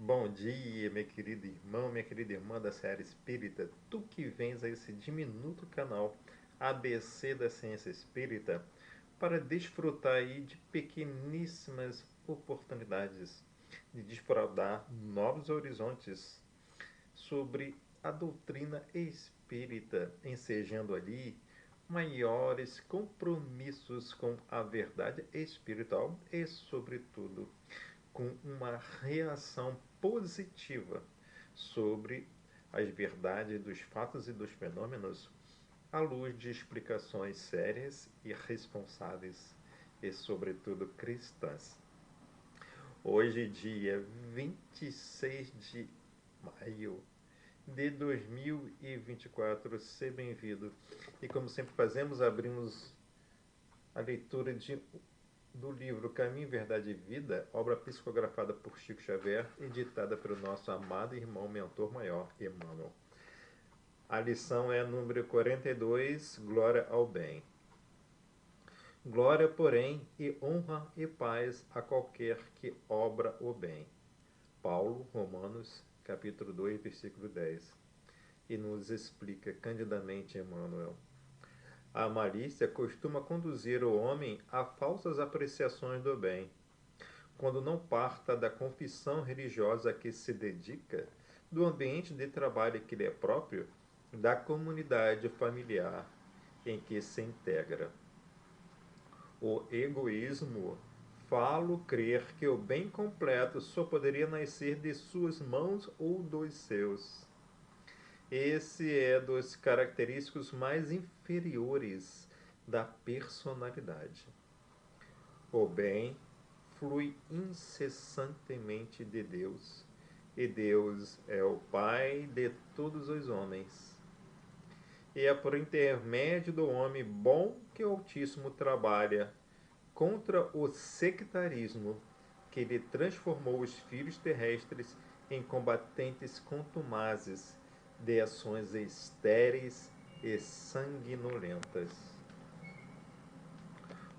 Bom dia, meu querido irmão, minha querida irmã da Seara Espírita, tu que vens a esse diminuto canal ABC da Ciência Espírita para desfrutar aí de pequeníssimas oportunidades de desfrudar novos horizontes sobre a doutrina espírita, ensejando ali maiores compromissos com a verdade espiritual e, sobretudo, com uma reação positiva sobre as verdades dos fatos e dos fenômenos à luz de explicações sérias e responsáveis e, sobretudo, cristãs. Hoje, dia 26 de maio de 2024, seja bem-vindo. E como sempre fazemos, abrimos a leitura do livro Caminho, Verdade e Vida, obra psicografada por Chico Xavier, editada pelo nosso amado irmão mentor maior, Emmanuel. A lição é a número 42, Glória ao Bem. Glória, porém, e honra e paz a qualquer que obra o bem. Paulo, Romanos, capítulo 2, versículo 10. E nos explica candidamente Emmanuel. A malícia costuma conduzir o homem a falsas apreciações do bem, quando não parta da confissão religiosa a que se dedica, do ambiente de trabalho que lhe é próprio, da comunidade familiar em que se integra. O egoísmo falo crer que o bem completo só poderia nascer de suas mãos ou dos seus. Esse é dos característicos mais inferiores da personalidade. O bem flui incessantemente de Deus, e Deus é o Pai de todos os homens. E é por intermédio do homem bom que o Altíssimo trabalha contra o sectarismo, que ele transformou os filhos terrestres em combatentes contumazes de ações estéreis e sanguinolentas.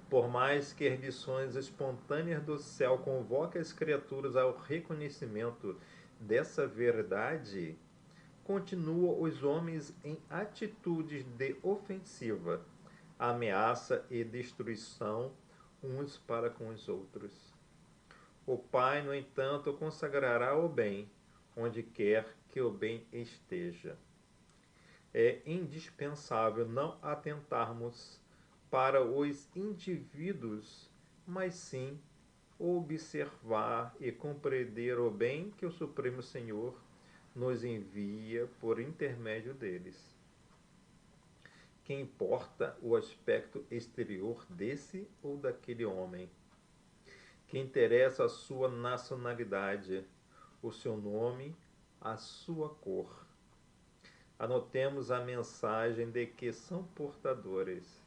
Por mais que erguições espontâneas do céu convoquem as criaturas ao reconhecimento dessa verdade, continuam os homens em atitudes de ofensiva, ameaça e destruição uns para com os outros. O Pai, no entanto, consagrará o bem, onde quer que o bem esteja. É indispensável não atentarmos para os indivíduos, mas sim observar e compreender o bem que o Supremo Senhor nos envia por intermédio deles. Que importa o aspecto exterior desse ou daquele homem? Que interessa a sua nacionalidade, o seu nome, a sua cor? Anotemos a mensagem de que são portadores.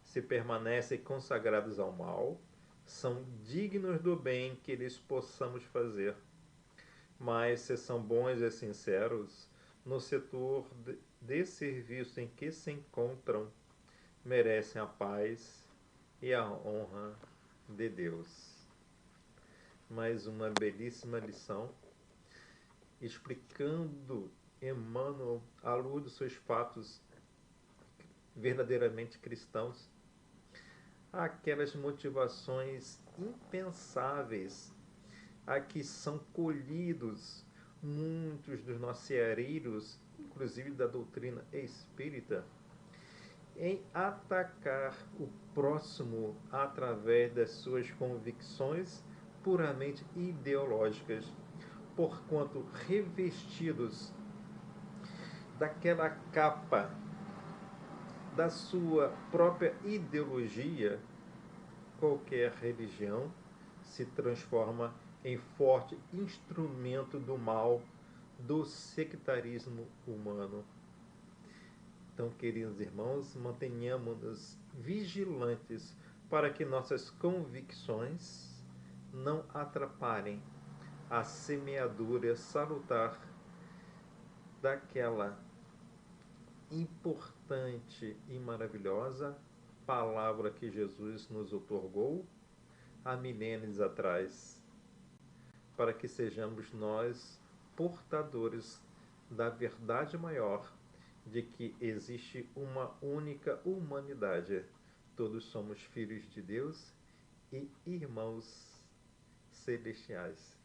Se permanecem consagrados ao mal, são dignos do bem que lhes possamos fazer. Mas se são bons e sinceros, no setor de serviço em que se encontram, merecem a paz e a honra de Deus. Mais uma belíssima lição, explicando Emmanuel, à luz dos seus fatos verdadeiramente cristãos, aquelas motivações impensáveis a que são colhidos muitos dos nossos ceareiros, inclusive da doutrina espírita, em atacar o próximo através das suas convicções puramente ideológicas, porquanto revestidos daquela capa da sua própria ideologia, qualquer religião se transforma em forte instrumento do mal, do sectarismo humano. Então, queridos irmãos, mantenhamos-nos vigilantes para que nossas convicções não atrapalhem a semeadura salutar daquela importante e maravilhosa palavra que Jesus nos outorgou há milênios atrás. para que sejamos nós portadores da verdade maior de que existe uma única humanidade. Todos somos filhos de Deus e irmãos celestiais.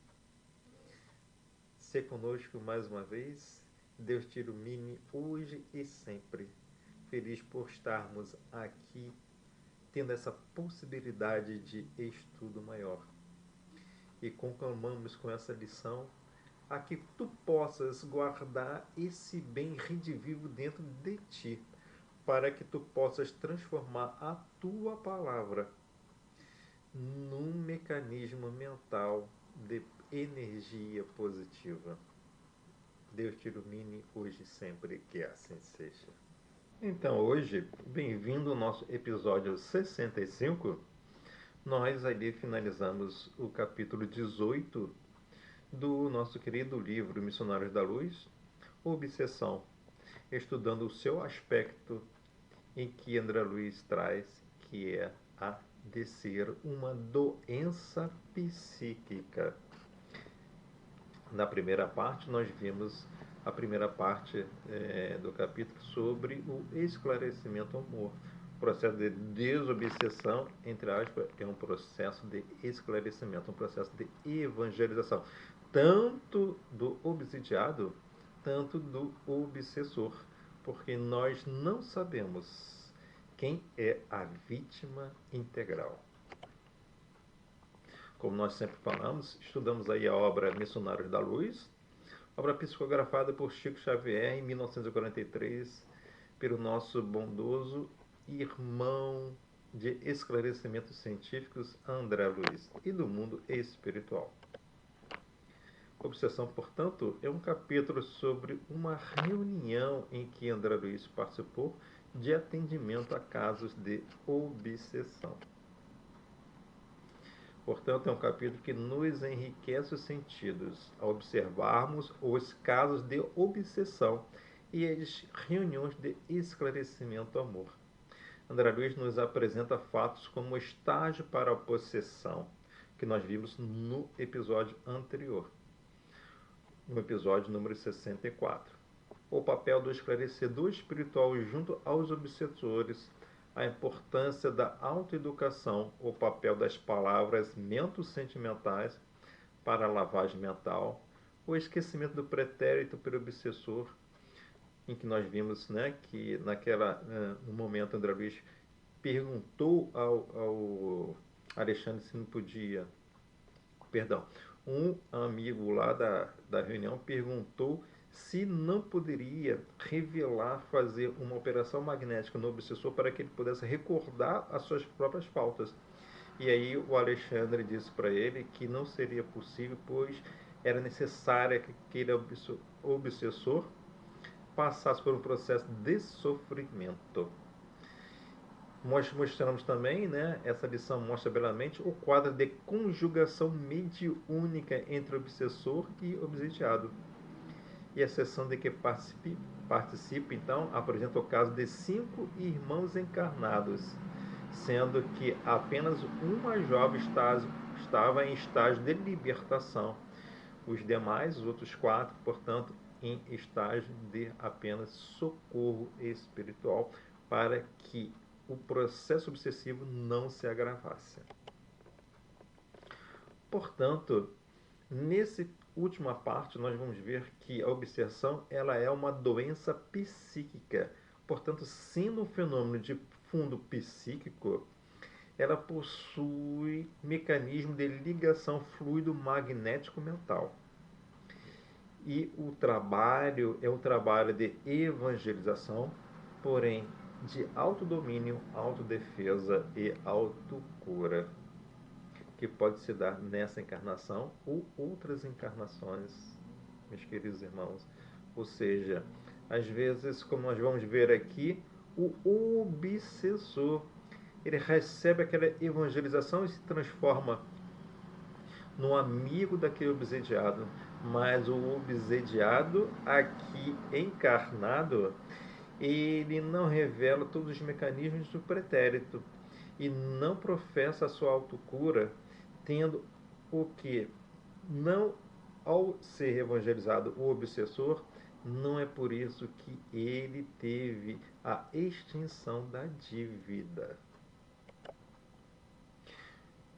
Se conosco mais uma vez, Deus te ilumine hoje e sempre. Feliz por estarmos aqui, tendo essa possibilidade de estudo maior. E conclamamos com essa lição a que tu possas guardar esse bem redivivo dentro de ti, para que tu possas transformar a tua palavra num mecanismo mental de energia positiva. Deus te ilumine hoje e sempre, que assim seja. Então hoje, bem-vindo ao nosso episódio 65. Nós ali finalizamos o capítulo 18 do nosso querido livro Missionários da Luz, Obsessão, estudando o seu aspecto em que André Luiz traz, que é a de ser uma doença psíquica. Na primeira parte, nós vimos a primeira parte do capítulo sobre o esclarecimento ao amor. O processo de desobsessão, entre aspas, é um processo de esclarecimento, um processo de evangelização, tanto do obsidiado, tanto do obsessor, porque nós não sabemos quem é a vítima integral. Como nós sempre falamos, estudamos aí a obra Missionários da Luz, obra psicografada por Chico Xavier em 1943, pelo nosso bondoso irmão de esclarecimentos científicos André Luiz, e do mundo espiritual. Obsessão, portanto, é um capítulo sobre uma reunião em que André Luiz participou de atendimento a casos de obsessão. Portanto, é um capítulo que nos enriquece os sentidos ao observarmos os casos de obsessão e as reuniões de esclarecimento ao amor. André Luiz nos apresenta fatos como estágio para a possessão, que nós vimos no episódio anterior, no episódio número 64. O papel do esclarecedor espiritual junto aos obsessores, a importância da autoeducação, o papel das palavras mentos-sentimentais para a lavagem mental, o esquecimento do pretérito pelo obsessor, em que nós vimos, né, que no momento André Luiz perguntou ao Alexandre se não podia, um amigo lá da reunião perguntou se não poderia revelar, fazer uma operação magnética no obsessor para que ele pudesse recordar as suas próprias faltas. E aí o Alexandre disse para ele que não seria possível, pois era necessário que aquele obsessor passasse por um processo de sofrimento. Nós mostramos também, né, essa lição mostra belamente o quadro de conjugação mediúnica entre obsessor e obsidiado. E a sessão de que participa, então, apresenta o caso de 5 irmãos encarnados, sendo que apenas uma jovem estava em estágio de libertação. Os demais, os outros 4, portanto, em estágio de apenas socorro espiritual, para que o processo obsessivo não se agravasse. Portanto, nessa última parte, nós vamos ver que a obsessão ela é uma doença psíquica. Portanto, sendo um fenômeno de fundo psíquico, ela possui mecanismo de ligação fluido magnético mental. E o trabalho é um trabalho de evangelização, porém de autodomínio, autodefesa e autocura, que pode se dar nessa encarnação ou outras encarnações, meus queridos irmãos. Ou seja, às vezes, como nós vamos ver aqui, o obsessor, ele recebe aquela evangelização e se transforma no amigo daquele obsediado, mas o obsediado aqui encarnado, ele não revela todos os mecanismos do pretérito e não professa a sua autocura, tendo o que? não, ao ser evangelizado o obsessor, não é por isso que ele teve a extinção da dívida.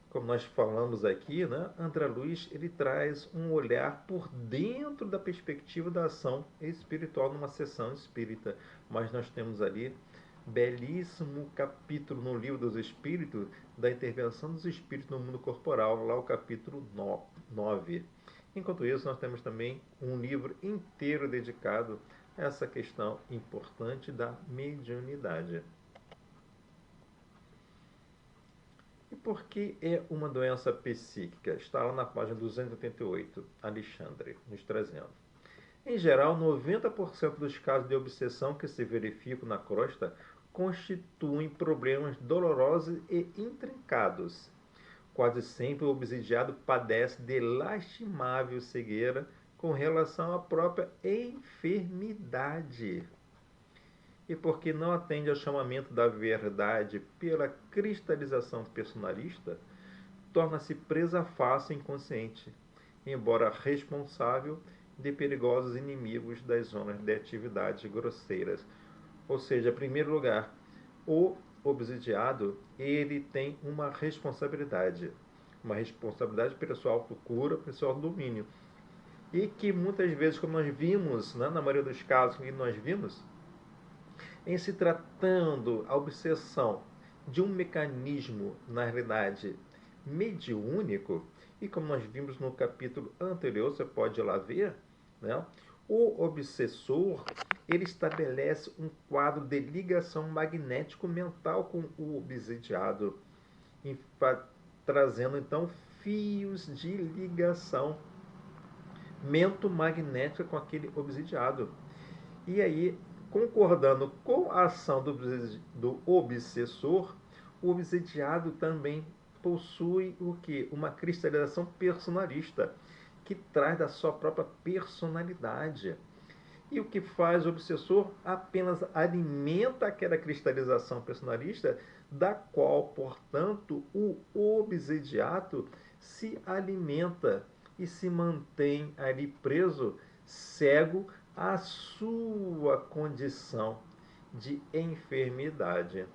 Como nós falamos aqui, né, André Luiz ele traz um olhar por dentro da perspectiva da ação espiritual numa sessão espírita. Mas nós temos ali belíssimo capítulo no Livro dos Espíritos da intervenção dos espíritos no mundo corporal, lá o capítulo 9. Enquanto isso, nós temos também um livro inteiro dedicado a essa questão importante da mediunidade. E por que é uma doença psíquica? Está lá na página 288, Alexandre, nos trazendo. Em geral, 90% dos casos de obsessão que se verificam na crosta constituem problemas dolorosos e intrincados. Quase sempre o obsidiado padece de lastimável cegueira com relação à própria enfermidade. E porque não atende ao chamamento da verdade pela cristalização personalista, torna-se presa fácil e inconsciente, embora responsável de perigosos inimigos das zonas de atividades grosseiras. Ou seja, em primeiro lugar, o obsidiado ele tem uma responsabilidade pela sua autocura, pelo seu domínio. E que muitas vezes, como nós vimos, né, na maioria dos casos que nós vimos, em se tratando a obsessão de um mecanismo, na realidade, mediúnico, e como nós vimos no capítulo anterior, você pode ir lá ver, né? O obsessor ele estabelece um quadro de ligação magnético-mental com o obsidiado, trazendo então fios de ligação mento-magnética com aquele obsidiado. E aí, concordando com a ação do obsessor, o obsidiado também possui o que? Uma cristalização personalista, que traz da sua própria personalidade. E o que faz o obsessor apenas alimenta aquela cristalização personalista, da qual, portanto, o obsidiado se alimenta e se mantém ali preso, cego, à sua condição de enfermidade.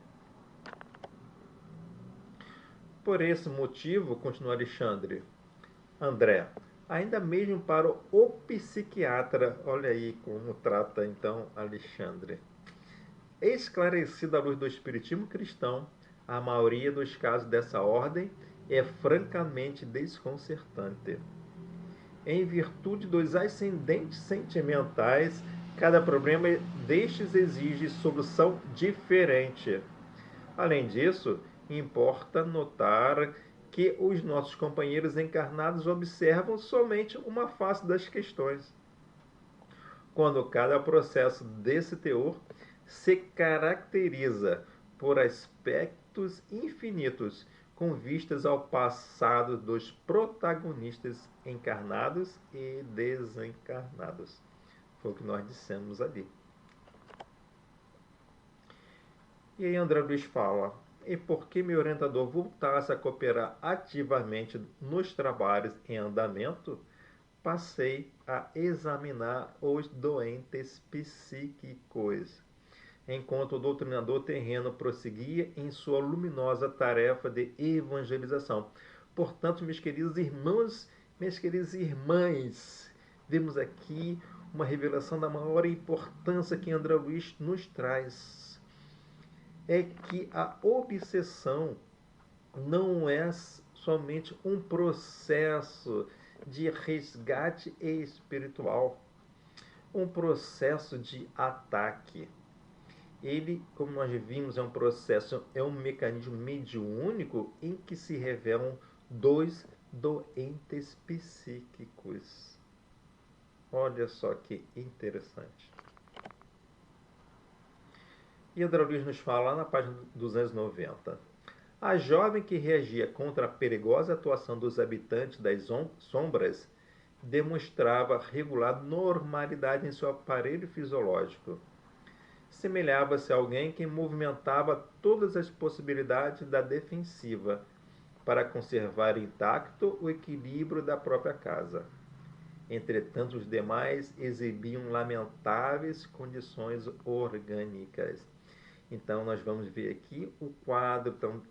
Por esse motivo, continua Alexandre, André, ainda mesmo para o psiquiatra, olha aí como trata então Alexandre, esclarecida à luz do espiritismo cristão, a maioria dos casos dessa ordem é francamente desconcertante. Em virtude dos ascendentes sentimentais, cada problema destes exige solução diferente. Além disso, importa notar que os nossos companheiros encarnados observam somente uma face das questões, quando cada processo desse teor se caracteriza por aspectos infinitos com vistas ao passado dos protagonistas encarnados e desencarnados. Foi o que nós dissemos ali. E aí André Luiz fala, e por que meu orientador voltasse a cooperar ativamente nos trabalhos em andamento, passei a examinar os doentes psíquicos, enquanto o doutrinador terreno prosseguia em sua luminosa tarefa de evangelização. Portanto, meus queridos irmãos, minhas queridas irmãs, vemos aqui uma revelação da maior importância que André Luiz nos traz. É que a obsessão não é somente um processo de resgate espiritual, um processo de ataque. Ele, como nós vimos, é um mecanismo mediúnico em que se revelam dois doentes psíquicos. Olha só que interessante. E André Luiz nos fala lá na página 290. A jovem que reagia contra a perigosa atuação dos habitantes das sombras demonstrava regular normalidade em seu aparelho fisiológico. Semelhava-se a alguém que movimentava todas as possibilidades da defensiva, para conservar intacto o equilíbrio da própria casa. Entretanto, os demais exibiam lamentáveis condições orgânicas. Então, nós vamos ver aqui o quadro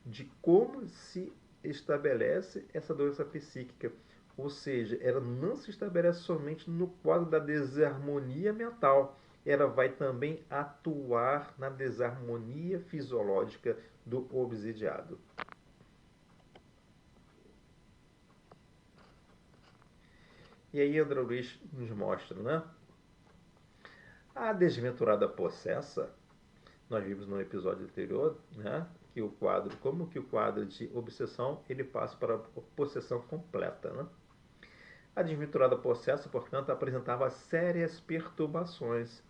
de como se estabelece essa doença psíquica. Ou seja, ela não se estabelece somente no quadro da desarmonia mental, ela vai também atuar na desarmonia fisiológica do obsidiado. E aí André Luiz nos mostra, né? A desventurada possessa, nós vimos no episódio anterior, né? Que o quadro, como que o quadro de obsessão, ele passa para a possessão completa, né? A desventurada possessa, portanto, apresentava sérias perturbações,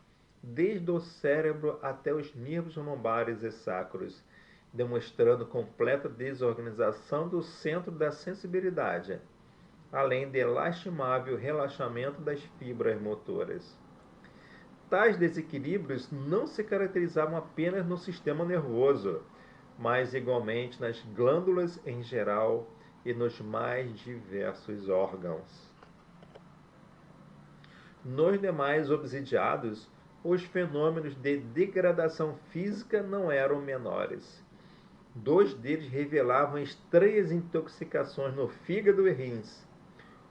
desde o cérebro até os nervos lombares e sacros, demonstrando completa desorganização do centro da sensibilidade, além de lastimável relaxamento das fibras motoras. Tais desequilíbrios não se caracterizavam apenas no sistema nervoso, mas igualmente nas glândulas em geral e nos mais diversos órgãos. Nos demais obsidiados, os fenômenos de degradação física não eram menores. 2 deles revelavam estranhas intoxicações no fígado e rins.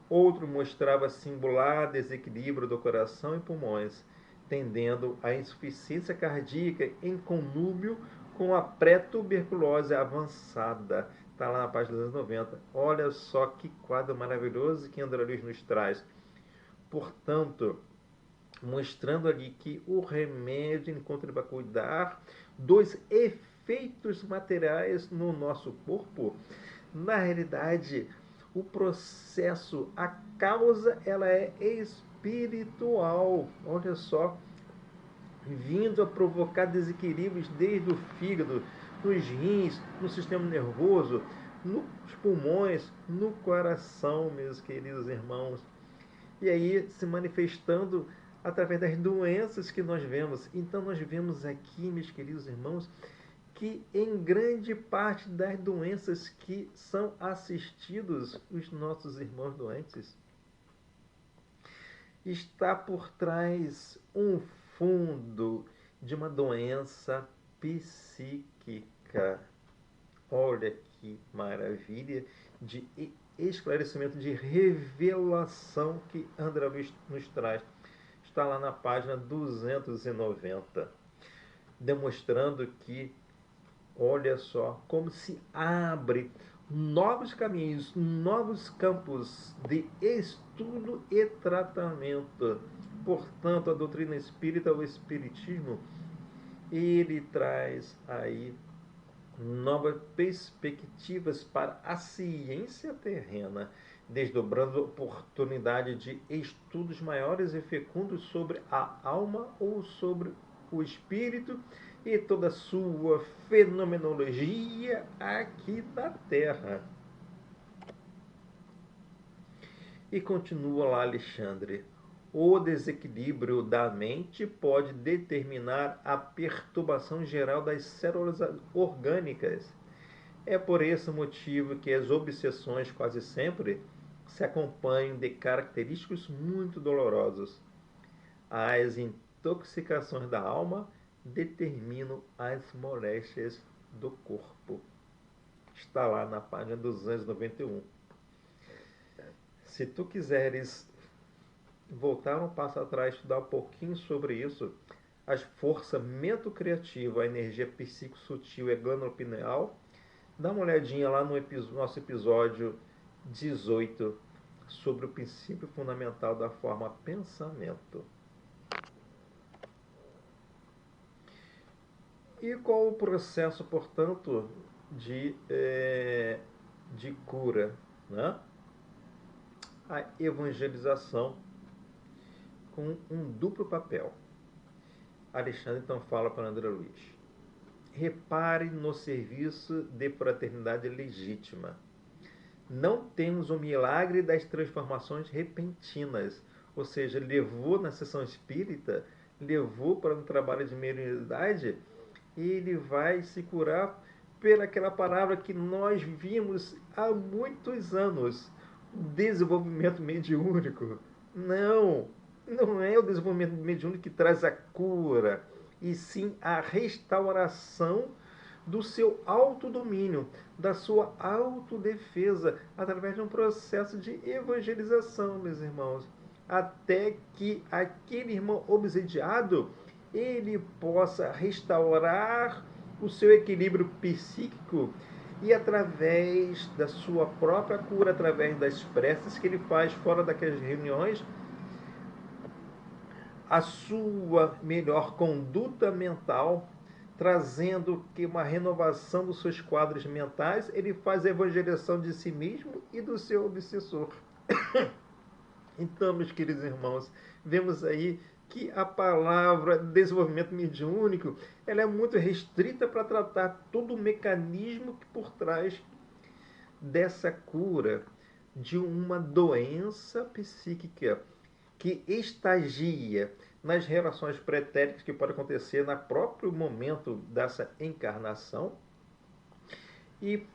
Outro mostrava singular desequilíbrio do coração e pulmões, tendendo à insuficiência cardíaca em conúbio com a pré-tuberculose avançada. Está lá na página 290. Olha só que quadro maravilhoso que André Luiz nos traz. Portanto, mostrando ali que o remédio encontra para cuidar dos efeitos materiais no nosso corpo, na realidade, o processo, a causa, ela é espiritual. Olha só, vindo a provocar desequilíbrios desde o fígado, nos rins, no sistema nervoso, nos pulmões, no coração, meus queridos irmãos. E aí se manifestando através das doenças que nós vemos. Então nós vemos aqui, meus queridos irmãos, que em grande parte das doenças que são assistidos os nossos irmãos doentes, está por trás um fundo de uma doença psíquica. Olha que maravilha de esclarecimento, de revelação que André Luiz nos traz. Está lá na página 290, demonstrando que, olha só, como se abre novos caminhos, novos campos de estudo e tratamento. Portanto, a doutrina espírita, o espiritismo, ele traz aí novas perspectivas para a ciência terrena, desdobrando oportunidade de estudos maiores e fecundos sobre a alma ou sobre o espírito e toda a sua fenomenologia aqui da Terra. E continua lá Alexandre. O desequilíbrio da mente pode determinar a perturbação geral das células orgânicas. É por esse motivo que as obsessões quase sempre se acompanham de característicos muito dolorosos. As intoxicações da alma determinam as moléstias do corpo. Está lá na página 291. Se tu quiseres voltar um passo atrás, estudar um pouquinho sobre isso, a força mento criativo, a energia psíquico sutil e a glândula pineal, dá uma olhadinha lá no nosso episódio 18 sobre o princípio fundamental da forma pensamento. E qual o processo, portanto, de cura, né? A evangelização com um duplo papel. Alexandre então fala para André Luiz: repare no serviço de fraternidade legítima. Não temos o milagre das transformações repentinas, ou seja, levou na sessão espírita, levou para um trabalho de mediunidade, e ele vai se curar pelaquela palavra que nós vimos há muitos anos, desenvolvimento mediúnico. Não, não é o desenvolvimento mediúnico que traz a cura, e sim a restauração do seu autodomínio, da sua autodefesa, através de um processo de evangelização, meus irmãos, até que aquele irmão obsidiado ele possa restaurar o seu equilíbrio psíquico e através da sua própria cura, através das preces que ele faz fora daquelas reuniões, a sua melhor conduta mental, trazendo que uma renovação dos seus quadros mentais, ele faz a evangelização de si mesmo e do seu obsessor. Então, meus queridos irmãos, vemos aí que a palavra desenvolvimento mediúnico ela é muito restrita para tratar todo o mecanismo que por trás dessa cura de uma doença psíquica que estagia nas relações pretéritas que pode acontecer no próprio momento dessa encarnação e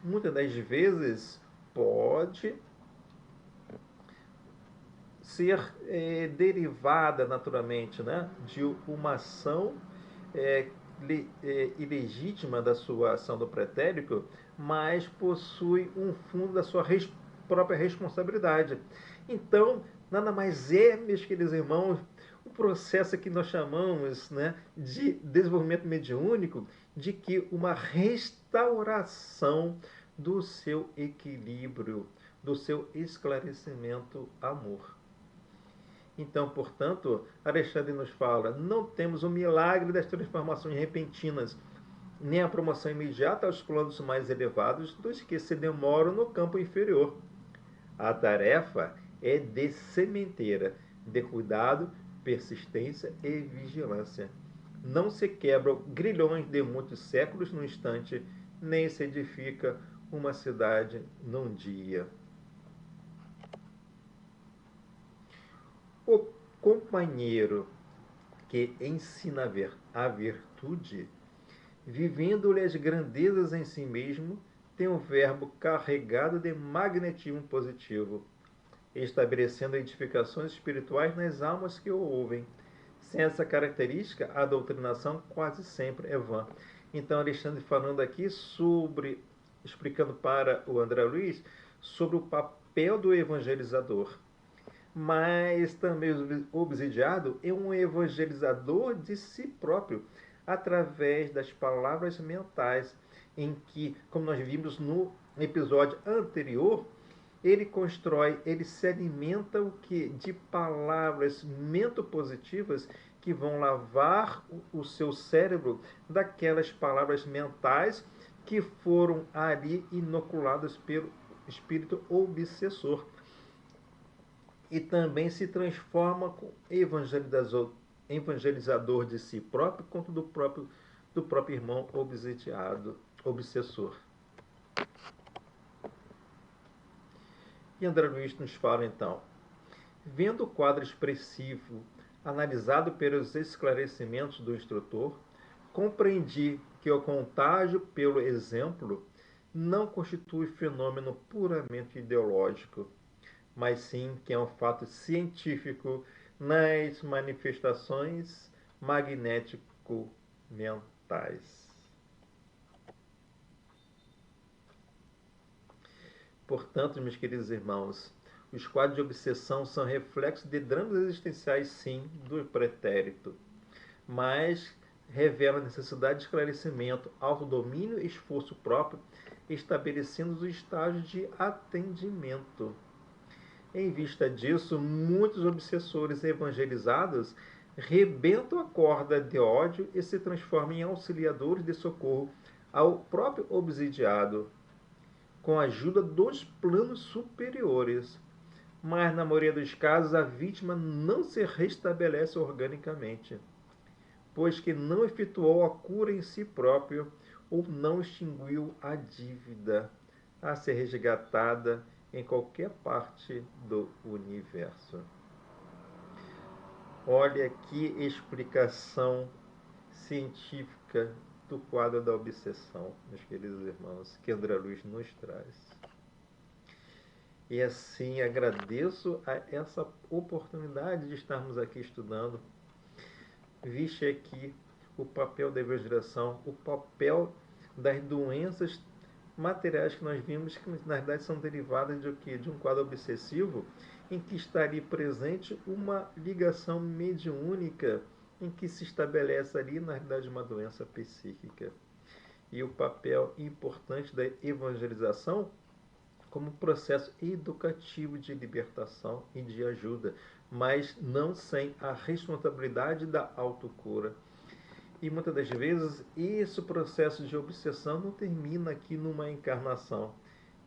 muitas das vezes pode ser derivada naturalmente, né, de uma ação ilegítima da sua ação do pretérito, mas possui um fundo da sua própria responsabilidade. Então, nada mais é, meus queridos irmãos, um processo que nós chamamos, né, de desenvolvimento mediúnico, de que uma restauração do seu equilíbrio, do seu esclarecimento amor. Então, portanto, Alexandre nos fala, não temos o milagre das transformações repentinas, nem a promoção imediata aos planos mais elevados dos que se demoram no campo inferior. A tarefa é de sementeira, de cuidado, persistência e vigilância. Não se quebram grilhões de muitos séculos num instante, nem se edifica uma cidade num dia. O companheiro que ensina a virtude, vivendo-lhe as grandezas em si mesmo, tem um verbo carregado de magnetismo positivo, estabelecendo edificações espirituais nas almas que o ouvem. Sem essa característica, a doutrinação quase sempre é vã. Então, Alexandre falando aqui sobre, explicando para o André Luiz, sobre o papel do evangelizador. Mas também o obsidiado é um evangelizador de si próprio, através das palavras mentais, em que, como nós vimos no episódio anterior, ele constrói, ele se alimenta o que? De palavras mentopositivas que vão lavar o seu cérebro daquelas palavras mentais que foram ali inoculadas pelo espírito obsessor. E também se transforma com evangelizador de si próprio quanto do próprio irmão obsessor. E André Luiz nos fala então, vendo o quadro expressivo analisado pelos esclarecimentos do instrutor, compreendi que o contágio pelo exemplo não constitui fenômeno puramente ideológico, mas sim que é um fato científico nas manifestações magnético-mentais. Portanto, meus queridos irmãos, os quadros de obsessão são reflexos de dramas existenciais, sim, do pretérito, mas revelam a necessidade de esclarecimento, autodomínio e esforço próprio, estabelecendo os estágios de atendimento. Em vista disso, muitos obsessores evangelizados rebentam a corda de ódio e se transformam em auxiliadores de socorro ao próprio obsidiado, com a ajuda dos planos superiores. Mas, na maioria dos casos, a vítima não se restabelece organicamente, pois que não efetuou a cura em si próprio ou não extinguiu a dívida a ser resgatada em qualquer parte do universo. Olha que explicação científica do quadro da obsessão, meus queridos irmãos, que André Luiz nos traz. E assim agradeço a essa oportunidade de estarmos aqui estudando, visto aqui o papel da evangelização, o papel das doenças materiais que nós vimos, que na verdade são derivadas de o quê? De um quadro obsessivo, em que estaria presente uma ligação mediúnica, em que se estabelece ali, na realidade, uma doença psíquica. E o papel importante da evangelização como processo educativo de libertação e de ajuda, mas não sem a responsabilidade da autocura. E muitas das vezes esse processo de obsessão não termina aqui numa encarnação.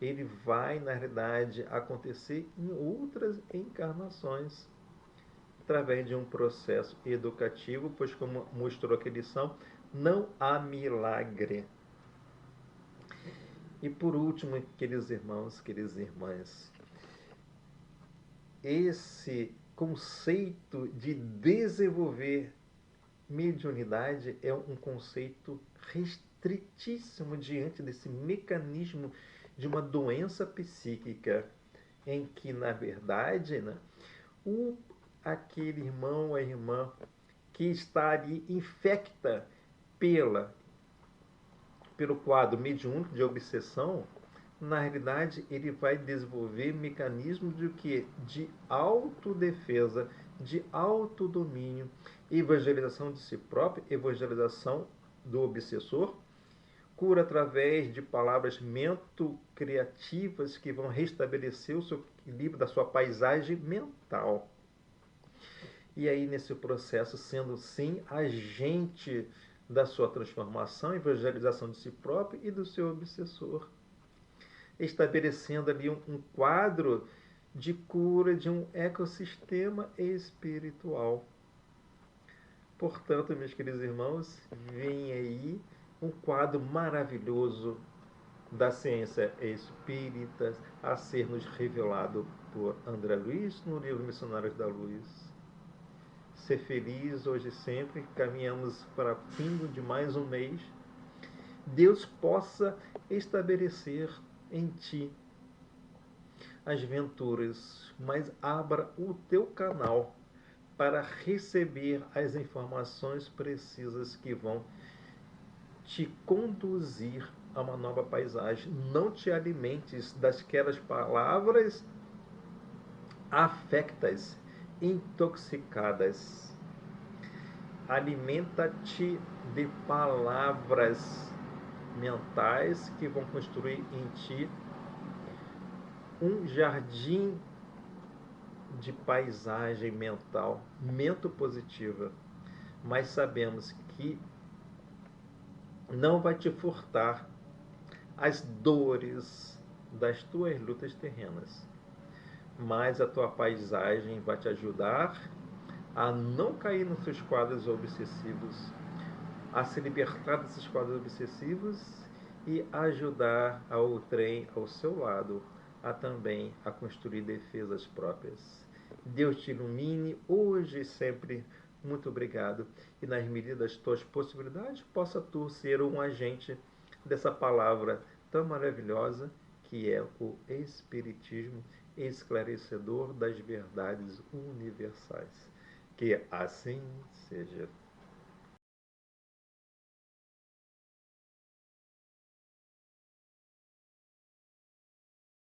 Ele vai, na realidade, acontecer em outras encarnações, através de um processo educativo, pois como mostrou aqui a lição, não há milagre. E por último, queridos irmãos, queridas irmãs, esse conceito de desenvolver mediunidade é um conceito restritíssimo diante desse mecanismo de uma doença psíquica, em que, na verdade, né, aquele irmão ou a irmã que está ali infecta pelo quadro mediúnico de obsessão, na realidade ele vai desenvolver mecanismos de quê? De autodefesa, de autodomínio, evangelização de si próprio, evangelização do obsessor, cura através de palavras mento-criativas que vão restabelecer o seu equilíbrio da sua paisagem mental. E aí, nesse processo, sendo sim agente da sua transformação, evangelização de si próprio e do seu obsessor, estabelecendo ali um quadro de cura de um ecossistema espiritual. Portanto, meus queridos irmãos, vem aí um quadro maravilhoso da ciência espírita a ser nos revelado por André Luiz no livro Missionários da Luz. Ser feliz hoje e sempre, caminhamos para o fim de mais um mês. Deus possa estabelecer em ti as venturas, mas abra o teu canal para receber as informações precisas que vão te conduzir a uma nova paisagem. Não te alimentes daquelas palavras afectas, intoxicadas. Alimenta-te de palavras mentais que vão construir em ti um jardim de paisagem mental, mente positiva. Mas sabemos que não vai te furtar as dores das tuas lutas terrenas, mas a tua paisagem vai te ajudar a não cair nos seus quadros obsessivos, a se libertar desses quadros obsessivos e ajudar ao trem ao seu lado a também a construir defesas próprias. Deus te ilumine hoje e sempre. Muito obrigado. E nas medidas das tuas possibilidades, possa tu ser um agente dessa palavra tão maravilhosa que é o Espiritismo esclarecedor das verdades universais. Que assim seja.